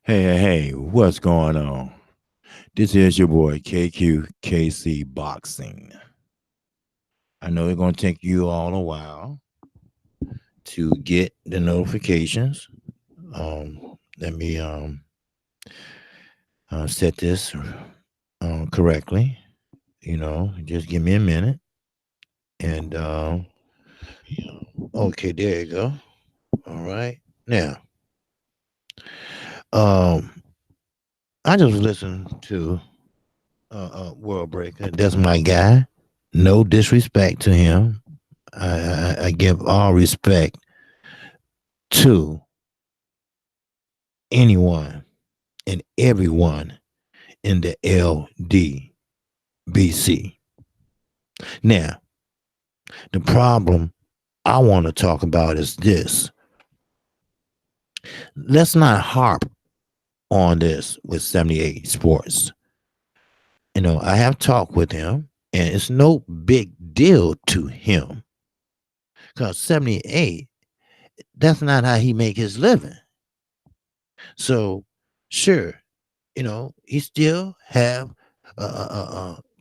Hey, what's going on? This is your boy KQKC Boxing. I know it's going to take you all a while to get the notifications. Let me set this correctly. Just give me a minute. And okay, there you go. All right. Now, um, I just listened to World Breaker. That's my guy. No disrespect to him. I give all respect to anyone and everyone in the LDBC. Now, the problem I want to talk about is this. Let's not harp on this with 78 Sports. I have talked with him, and it's no big deal to him because 78, that's not how he make his living. So, sure, he still have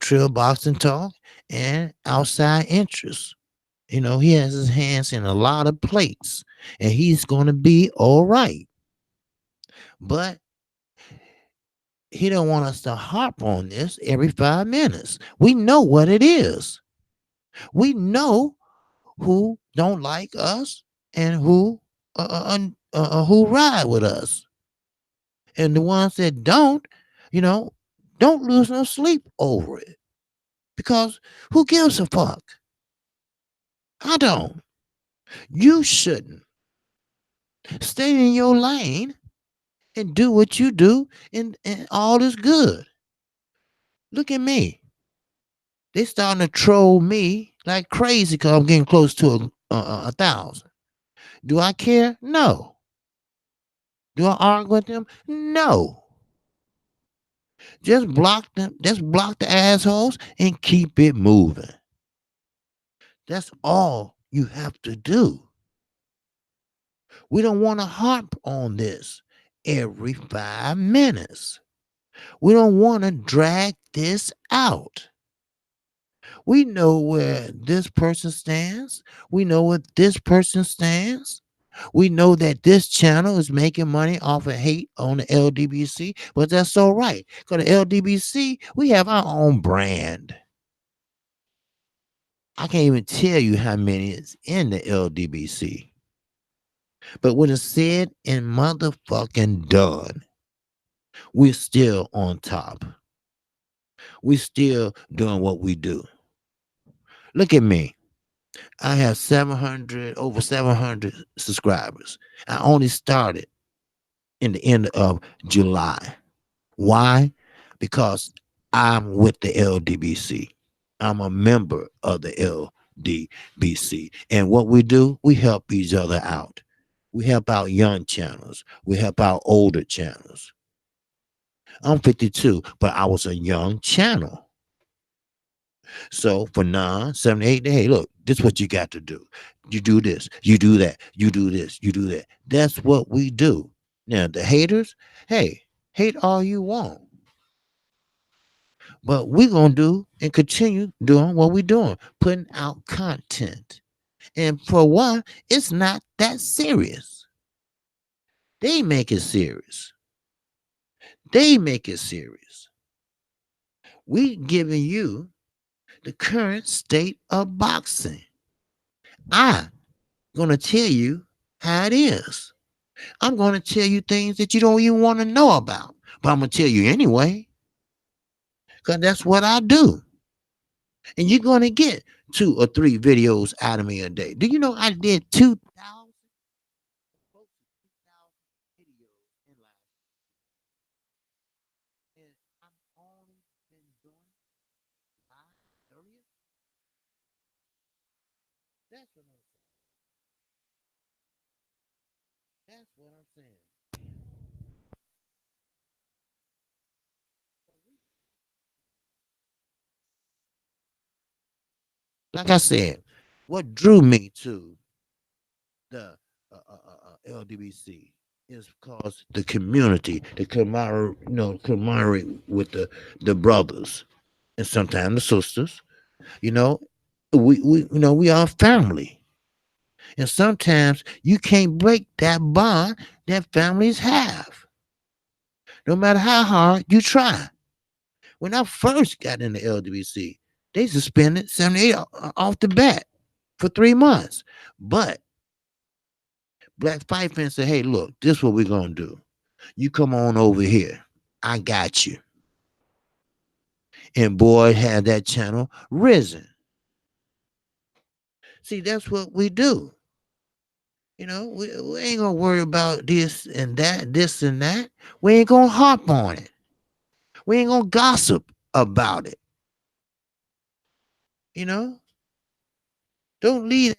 trail boxing talk and outside interests. He has his hands in a lot of plates, and he's going to be all right. But he don't want us to harp on this every 5 minutes. We know what it is. We know who don't like us and who ride with us, and the ones that you know, don't lose no sleep over it. Because who gives a fuck? I don't. You shouldn't. Stay in your lane and do what you do, and all is good. Look at me. They starting to troll me like crazy because I'm getting close to a thousand. Do I care? No. Do I argue with them? No. Just block them. Just block the assholes and keep it moving. That's all you have to do. We don't want to harp on this every 5 minutes. We don't want to drag this out. We know where this person stands. We know what this person stands. We know that this channel is making money off of hate on the LDBC, but that's all right. Because the LDBC, we have our own brand. I can't even tell you how many is in the LDBC. But when it's said and motherfucking done, we're still on top. We're still doing what we do. Look at me. I have over 700 subscribers. I only started in the end of July. Why? Because I'm with the LDBC. I'm a member of the LDBC. And what we do, we help each other out. We help out young channels. We help out older channels. I'm 52, but I was a young channel. So for 78, hey, look, this is what you got to do. You do this, you do that, you do this, you do that. That's what we do. Now, the haters, hey, hate all you want. But we're going to do and continue doing what we're doing, putting out content. And for one, it's not that serious. They make it serious. They make it serious. We giving you the current state of boxing. I'm going to tell you how it is. I'm going to tell you things that you don't even want to know about. But I'm going to tell you anyway. Because that's what I do. And you're going to get 2 or 3 videos out of me a day. Do you know I did 2,000 videos in life? And I've only been doing July 30th. That's what I'm saying. That's what I'm saying. Like I said, what drew me to the LDBC? is because the community, the camaraderie with the brothers and sometimes the sisters. You know, we are family, and sometimes you can't break that bond that families have, no matter how hard you try. When I first got into LWC, they suspended 78 off the bat for 3 months, but Black Fight Fans said, "Hey, look, this is what we're gonna do. You come on over here. I got you." And boy, had that channel risen. See, that's what we do. We ain't gonna worry about this and that. We ain't gonna harp on it. We ain't gonna gossip about it. You know, don't leave.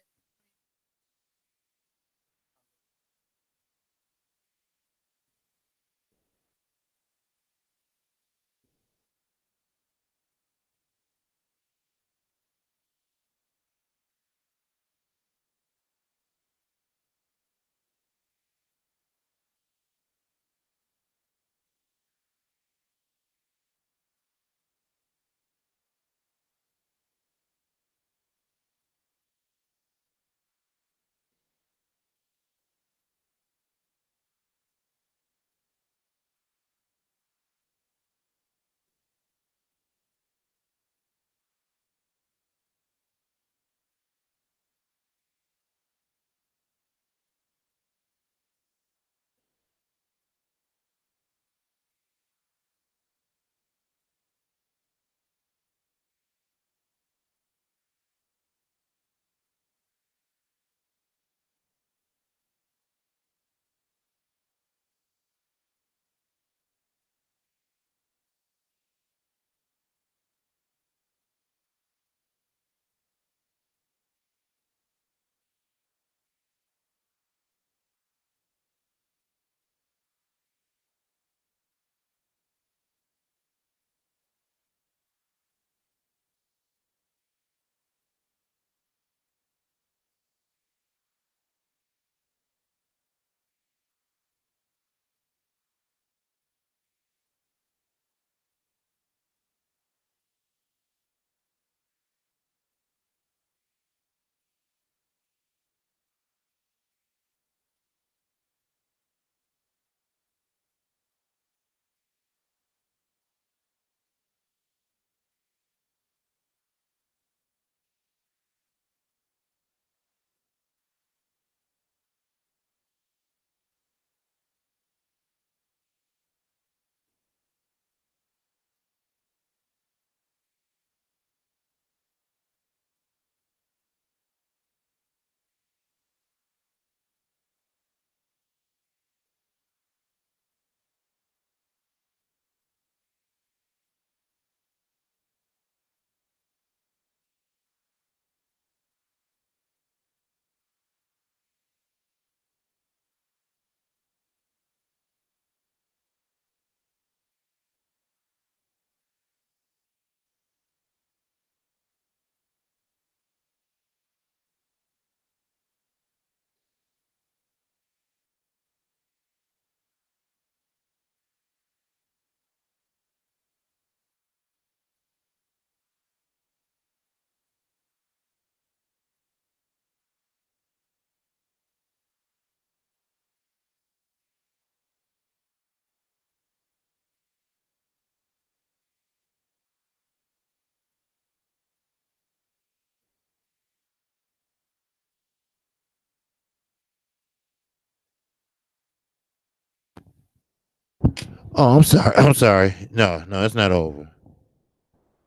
Oh, I'm sorry. I'm sorry. No, no, it's not over.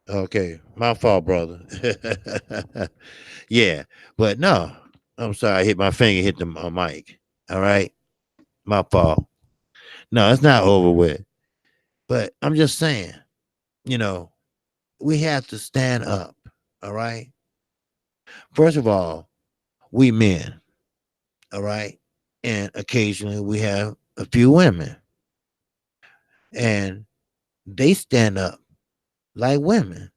Okay, my fault, brother. Yeah, but no, I'm sorry. I hit my finger, hit the mic. All right, my fault. No, it's not over with. But I'm just saying, you know, we have to stand up. All right. First of all, we men. All right, and occasionally we have a few women, and they stand up like women.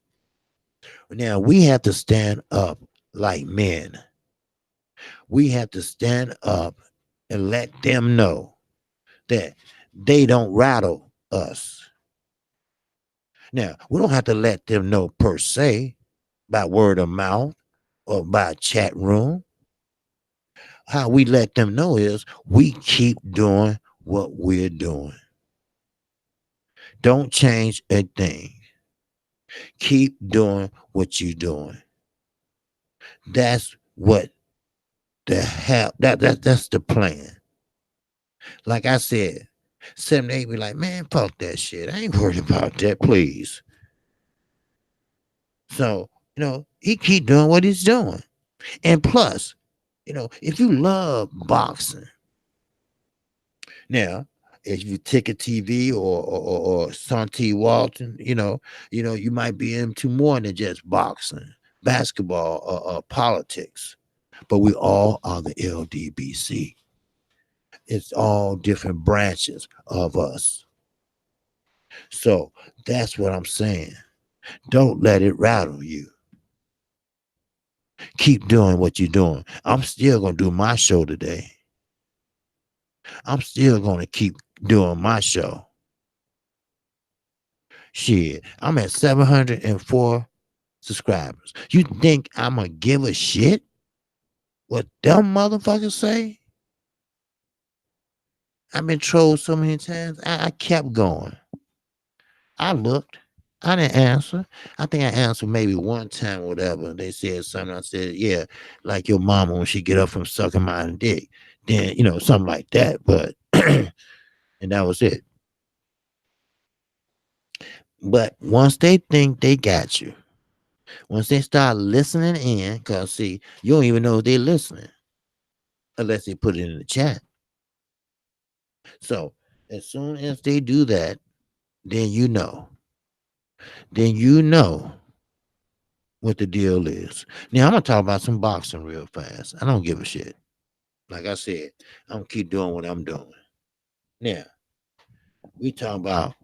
Now we have to stand up like men. We have to stand up and let them know. that they don't rattle us. Now, we don't have to let them know per se by word of mouth or by chat room. How we let them know is we keep doing what we're doing. Don't change a thing. Keep doing what you're doing. That's what the hell that's the plan. Like I said, 7 8 be like, man, fuck that shit. I ain't worried about that, please. So, he keep doing what he's doing. And plus, if you love boxing, now, if you Ticket TV or Santi Walton, you might be into more than just boxing, basketball, or politics. But we all are the LDBC. It's all different branches of us. So that's what I'm saying. Don't let it rattle you. Keep doing what you're doing. I'm still gonna do my show today. I'm still gonna keep doing my show. Shit, I'm at 704 subscribers. You think I'm gonna give a shit what them motherfuckers say? I've been trolled so many times. I kept going. I looked. I didn't answer. I think I answered maybe one time or whatever. They said something. I said, yeah, like your mama when she get up from sucking my dick. Then, something like that. But and that was it. But once they think they got you, once they start listening in, because see, you don't even know if they're listening unless they put it in the chat. So as soon as they do that, then you know. Then you know what the deal is. Now I'm gonna talk about some boxing real fast. I don't give a shit. Like I said, I'm gonna keep doing what I'm doing. Now, we talk about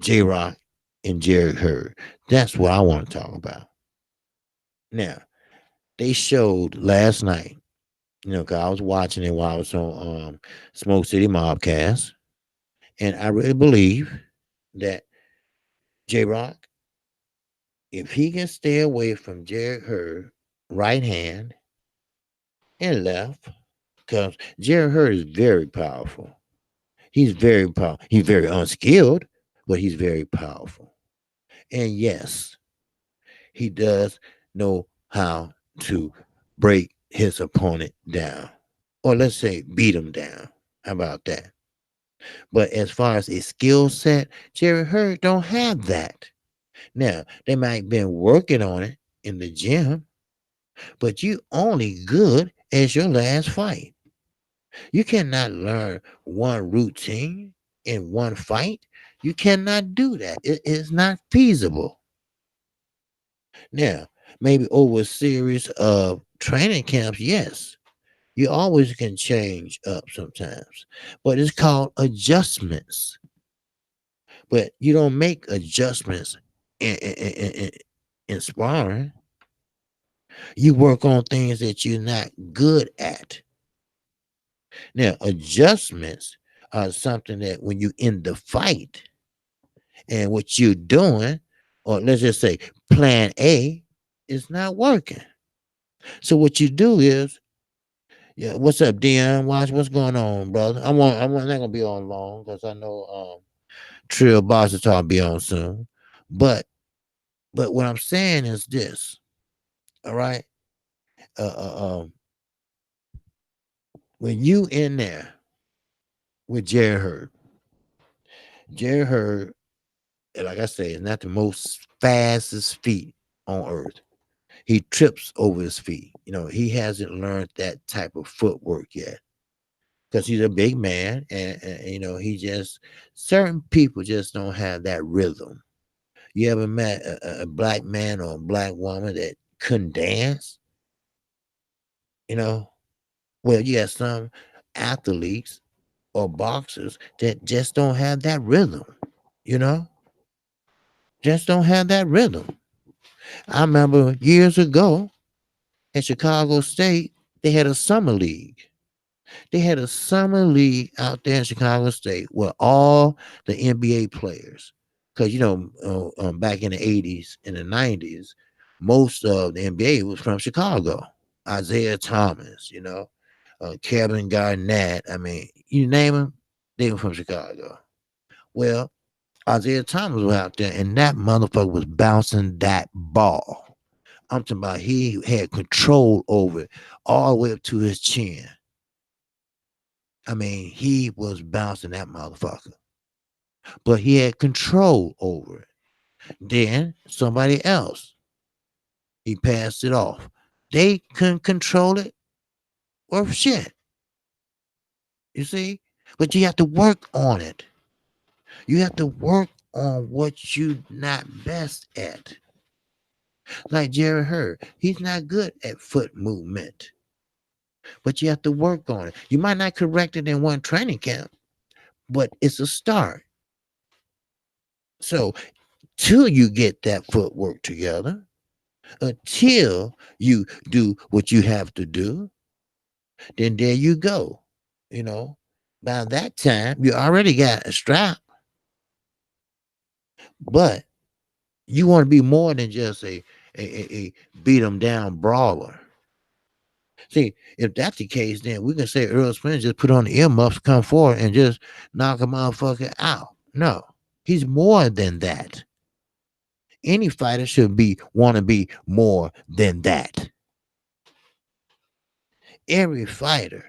J Rock and Jerry Hurd. That's what I want to talk about. Now, they showed last night, cause I was watching it while I was on Smoke City Mobcast. And I really believe that J Rock, if he can stay away from Jerry Hurd right hand and left, because Jerry Hurd is very powerful. He's very powerful. He's very unskilled, but he's very powerful. And yes, he does know how to break his opponent down. Or let's say beat him down. How about that? But as far as a skill set, Jerry Hurd don't have that. Now, they might have been working on it in the gym, but you only good as your last fight. You cannot learn one routine in one fight. You cannot do that. It is not feasible. Now, maybe over a series of training camps, yes, you always can change up sometimes, but it's called adjustments. But you don't make adjustments in sparring. You work on things that you're not good at. Now, adjustments are something that when you in the fight and what you're doing, or let's just say plan A is not working. So what you do is, yeah, what's up, Dion? What's going on, brother? I'm not gonna be on long because I know Trill Boss is trying to be on soon. But what I'm saying is this, all right? Uh, uh um when you in there with Jerry Hurd, like I say, is not the most fastest feet on earth. He trips over his feet. He hasn't learned that type of footwork yet because he's a big man, and he just certain people just don't have that rhythm. You ever met a black man or a black woman that couldn't dance? You know, well, you got some athletes or boxers that just don't have that rhythm. You know, just don't have that rhythm. I remember years ago at Chicago State, they had a summer league. They had a summer league out there in Chicago State where all the NBA players, because back in the 80s and the 90s, most of the NBA was from Chicago. Isaiah Thomas, Kevin Garnett. I mean, you name them, they were from Chicago. Well, Isaiah Thomas was out there, and that motherfucker was bouncing that ball. I'm talking about he had control over it all the way up to his chin. I mean, he was bouncing that motherfucker, but he had control over it. Then somebody else, he passed it off. They couldn't control it or shit. You see? But you have to work on it. You have to work on what you're not best at. Like Jerry Hurd, he's not good at foot movement, but you have to work on it. You might not correct it in one training camp, but it's a start. So, till you get that footwork together, until you do what you have to do, then there you go. You know, by that time, you already got a strap, but you want to be more than just a beat them down brawler. See, if that's the case, then we can say Earl Spence just put on the earmuffs, come forward, and just knock a motherfucker out. No, he's more than that. Any fighter should want to be more than that. Every fighter,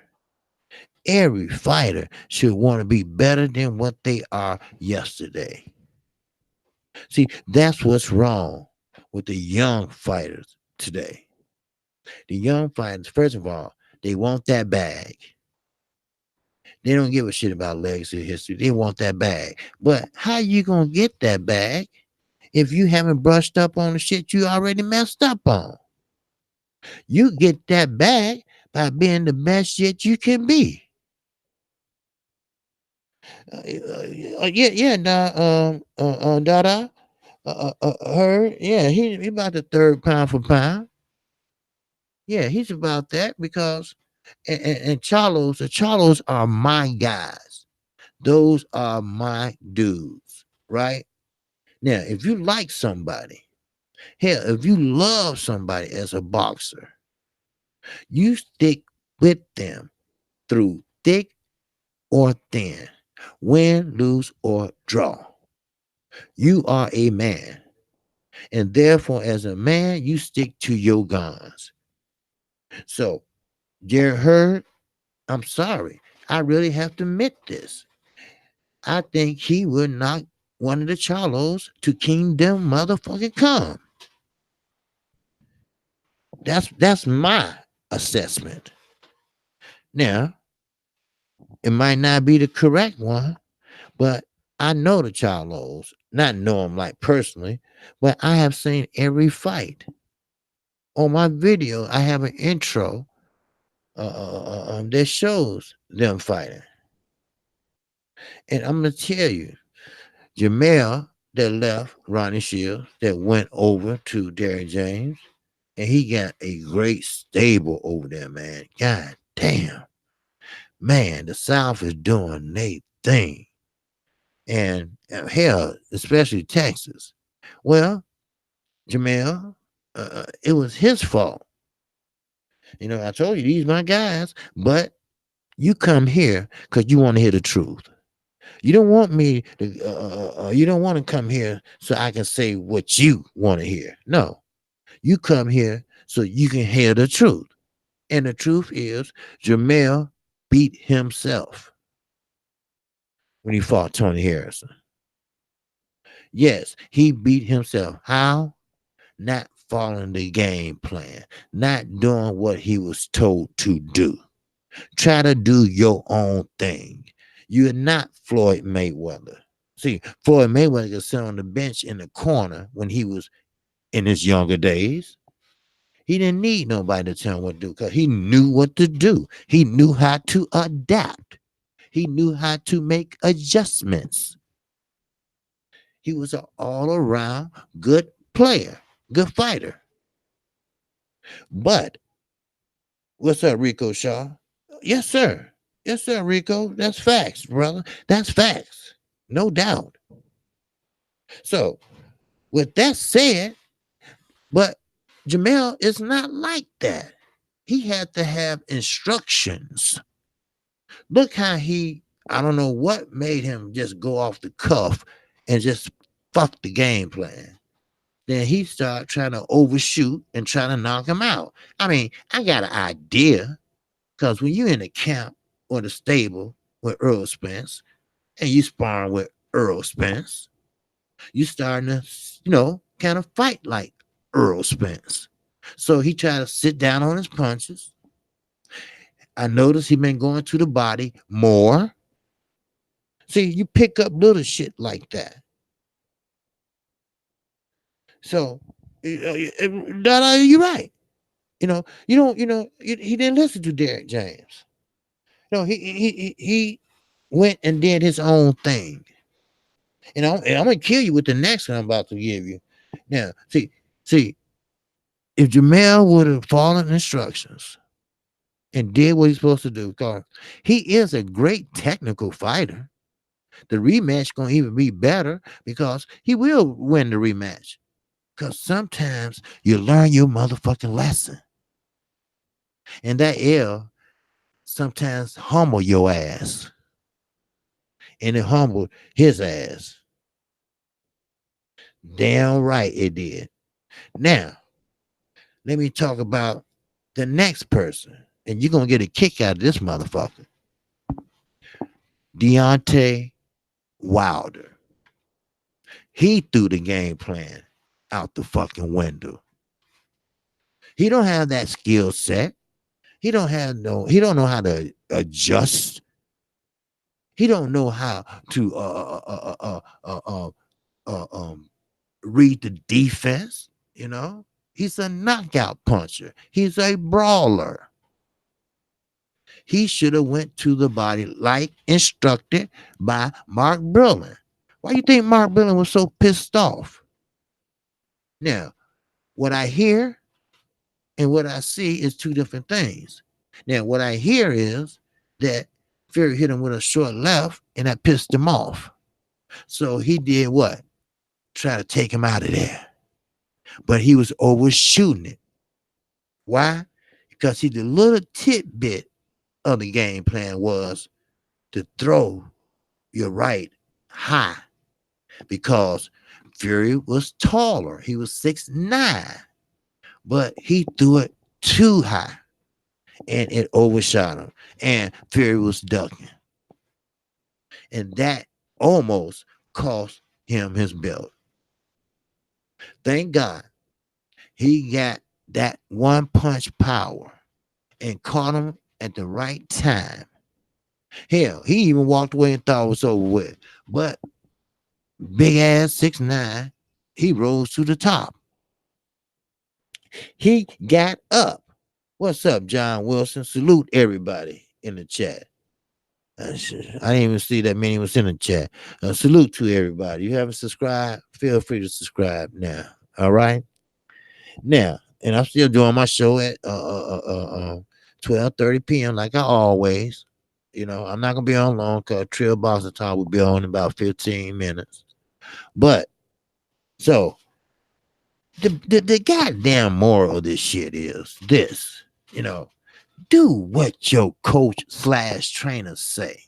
every fighter should want to be better than what they are yesterday. See, that's what's wrong with the young fighters today. The young fighters, first of all, they want that bag. They don't give a shit about legacy history. They want that bag. But how you gonna get that bag if you haven't brushed up on the shit you already messed up on? You get that bag by being the best shit you can be. Dada, her, yeah, he about the third pound for pound. Yeah, he's about that because and Charlos, the Charlos are my guys. Those are my dudes, right? Now, if you like somebody, hell, if you love somebody as a boxer, you stick with them through thick or thin, win, lose, or draw. You are a man. And therefore, as a man, you stick to your guns. So, Jerry Hurd, I'm sorry. I really have to admit this. I think he would knock one of the Charlos to kingdom motherfucking come. That's my assessment. Now, it might not be the correct one, but I know the Charlos. Not know them like personally, but I have seen every fight. On my video, I have an intro that shows them fighting. And I'm gonna tell you, Jamel that left Ronnie Shields that went over to Derrick James, and he got a great stable over there, man. God damn, man, the South is doing their thing, and hell, especially Texas. Well, Jamel, it was his fault. I told you these my guys, but you come here because you want to hear the truth. You don't want me to. You don't want to come here so I can say what you want to hear. No, you come here so you can hear the truth. And the truth is, Jamel beat himself when he fought Tony Harrison. Yes, he beat himself. How? Not following the game plan, not doing what he was told to do. Try to do your own thing. You're not Floyd Mayweather. See, Floyd Mayweather could sit on the bench in the corner when he was in his younger days. He didn't need nobody to tell him what to do because he knew what to do. He knew how to adapt. He knew how to make adjustments. He was an all-around good player, good fighter. But what's up, Rico Shaw? Yes, sir. Yes, sir, Rico. That's facts, brother. That's facts. No doubt. So, with that said, but Jamel is not like that. He had to have instructions. Look how I don't know what made him just go off the cuff and just fuck the game plan. Then he started trying to overshoot and trying to knock him out. I mean, I got an idea because when you're in the camp or the stable with Earl Spence and you sparring with Earl Spence, you starting to, kind of fight like Earl Spence. So he tried to sit down on his punches. I noticed he been going to the body more. See, you pick up little shit like that. So, you're right. You don't. He didn't listen to Derek James. No, he went and did his own thing. And I'm gonna kill you with the next one I'm about to give you. Now, see, if Jamel would have followed instructions and did what he's supposed to do, because he is a great technical fighter. The rematch gonna even be better because he will win the rematch. Because sometimes you learn your motherfucking lesson. And that L sometimes humble your ass. And it humbled his ass. Damn right it did. Now, let me talk about the next person. And you're going to get a kick out of this motherfucker. Deontay Wilder. He threw the game plan out the fucking window. He don't have that skill set. He don't know how to adjust. He don't know how to read the defense. He's a knockout puncher. He's a brawler. He should have went to the body like instructed by Mark Brillin. Why you think Mark Brillin was so pissed off? Now, what I hear and what I see is two different things. Now, what I hear is that Fury hit him with a short left and that pissed him off. So he did what? Try to take him out of there. But he was overshooting it. Why? Because the little tidbit of the game plan was to throw your right high because Fury was taller. He was 6'9", but he threw it too high and it overshot him. And Fury was ducking. And that almost cost him his belt. Thank God he got that one punch power and caught him at the right time. Hell, he even walked away and thought it was over with. But big ass 6'9", he rose to the top. He got up. What's up, John Wilson? Salute everybody in the chat. I didn't even see that many was in the chat. Salute to everybody. You haven't subscribed? Feel free to subscribe now. All right. Now, and I'm still doing my show at 12:30 p.m. like I always. I'm not gonna be on long because Trill Boston Talk will be on in about 15 minutes. But so the goddamn moral of this shit is this, do what your coach / trainer say.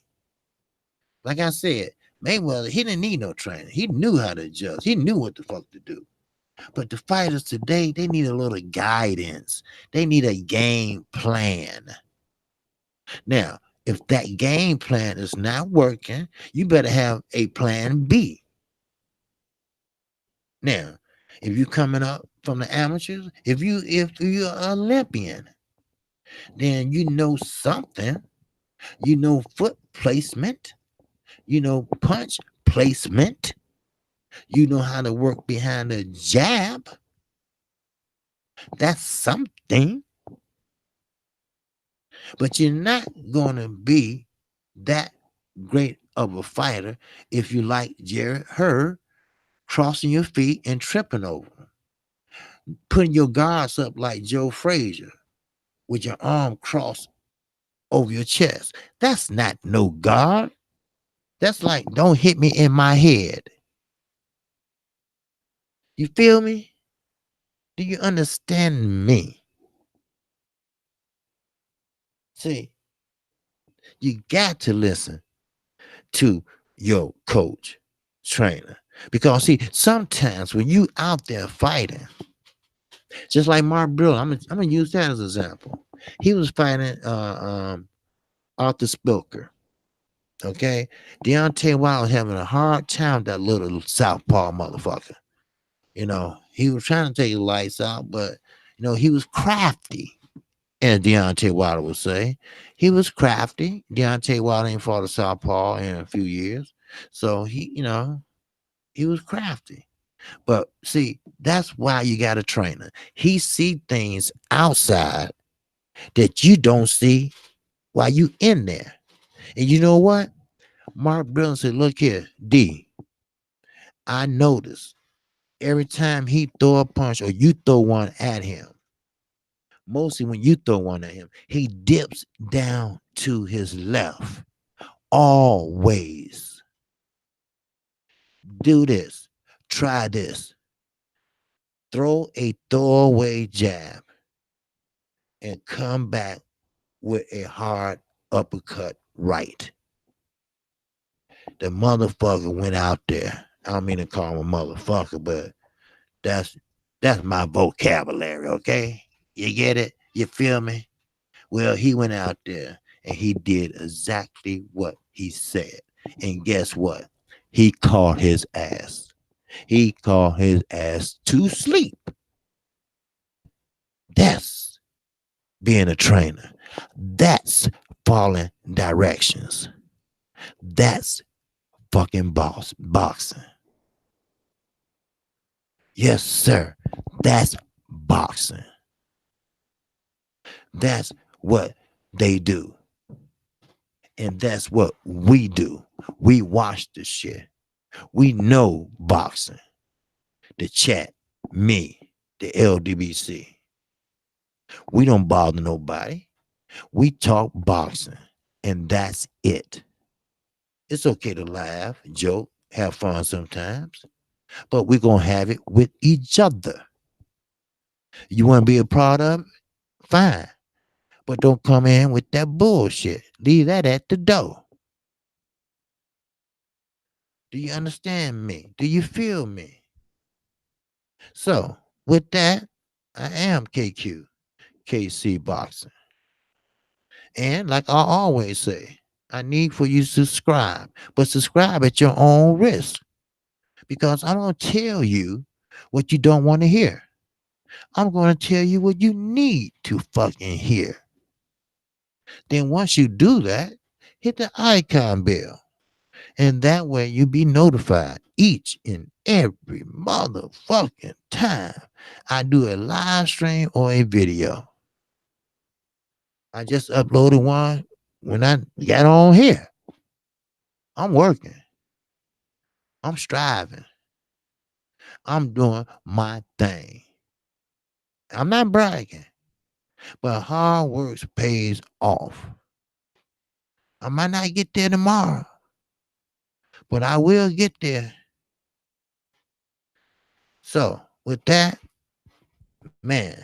Like I said, Mayweather, he didn't need no training. He knew how to adjust. He knew what the fuck to do. But the fighters today, they need a little guidance. They need a game plan. Now, if that game plan is not working, you better have a plan B. Now, if you're coming up from the amateurs, if you're an Olympian, then you know something. You know foot placement. You know punch placement. You know how to work behind the jab. That's something. But you're not going to be that great of a fighter if you like Jared Hurd, crossing your feet and tripping over, putting your guards up like Joe Frazier with your arm crossed over your chest. That's not no guard. That's like, don't hit me in my head. You feel me? Do you understand me? See, you got to listen to your coach, trainer. Because see, sometimes when you out there fighting, just like Mark Brill, I'm gonna use that as an example. He was fighting Arthur Spilker. Okay, Deontay Wilder was having a hard time with that little southpaw motherfucker. He was trying to take his lights out, but he was crafty. And Deontay Wilder would say he was crafty. Deontay Wilder ain't fought a southpaw in a few years, so he was crafty. But see, that's why you got a trainer. He see things outside that you don't see while you in there. And you know what? Mark Brilliant said, "Look here, D. I notice every time he throw a punch or you throw one at him, mostly when you throw one at him, he dips down to his left. Always do this. Try this. Throw a throwaway jab and come back with a hard uppercut right." The motherfucker went out there. I don't mean to call him a motherfucker, but that's that's my vocabulary, okay? You get it? You feel me? Well, he went out there and he did exactly what he said. And guess what? He caught his ass. He caught his ass to sleep. That's being a trainer. That's following directions. That's fucking boxing. Yes, sir. That's boxing. That's what they do. And that's what we do. We watch the shit. We know boxing. The chat, me, the LDBC. We don't bother nobody. We talk boxing. And that's it. It's okay to laugh, joke, have fun sometimes. But we're going to have it with each other. You want to be a part of it? Fine. But don't come in with that bullshit. Leave that at the door. Do you understand me? Do you feel me? So, with that, I am KQKC Boxing. And like I always say, I need for you to subscribe, but subscribe at your own risk. Because I'm going to tell you what you don't want to hear. I'm going to tell you what you need to fucking hear. Then once you do that, hit the icon bell. And that way you'll be notified each and every motherfucking time I do a live stream or a video. I just uploaded one when I got on here. I'm working. I'm striving. I'm doing my thing. I'm not bragging, but hard work pays off. I might not get there tomorrow, but I will get there. So, with that, man,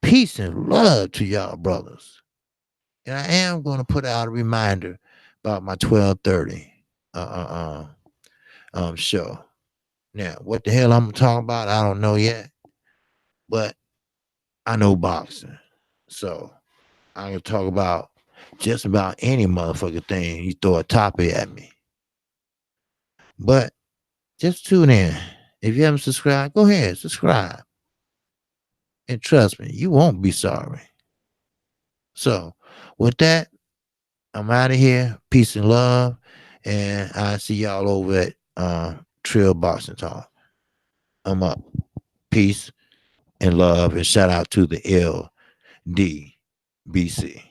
peace and love to y'all, brothers. And I am going to put out a reminder about my 12:30 show. Now, what the hell I'm talking about, I don't know yet, but I know boxing. So I'm going to talk about just about any motherfucking thing you throw a topic at me. But just tune in. If you haven't subscribed, go ahead, subscribe. And trust me, you won't be sorry. So with that, I'm out of here. Peace and love. And I see y'all over at Trill Boxing Talk. I'm up. Peace and love. And shout out to the LDBC.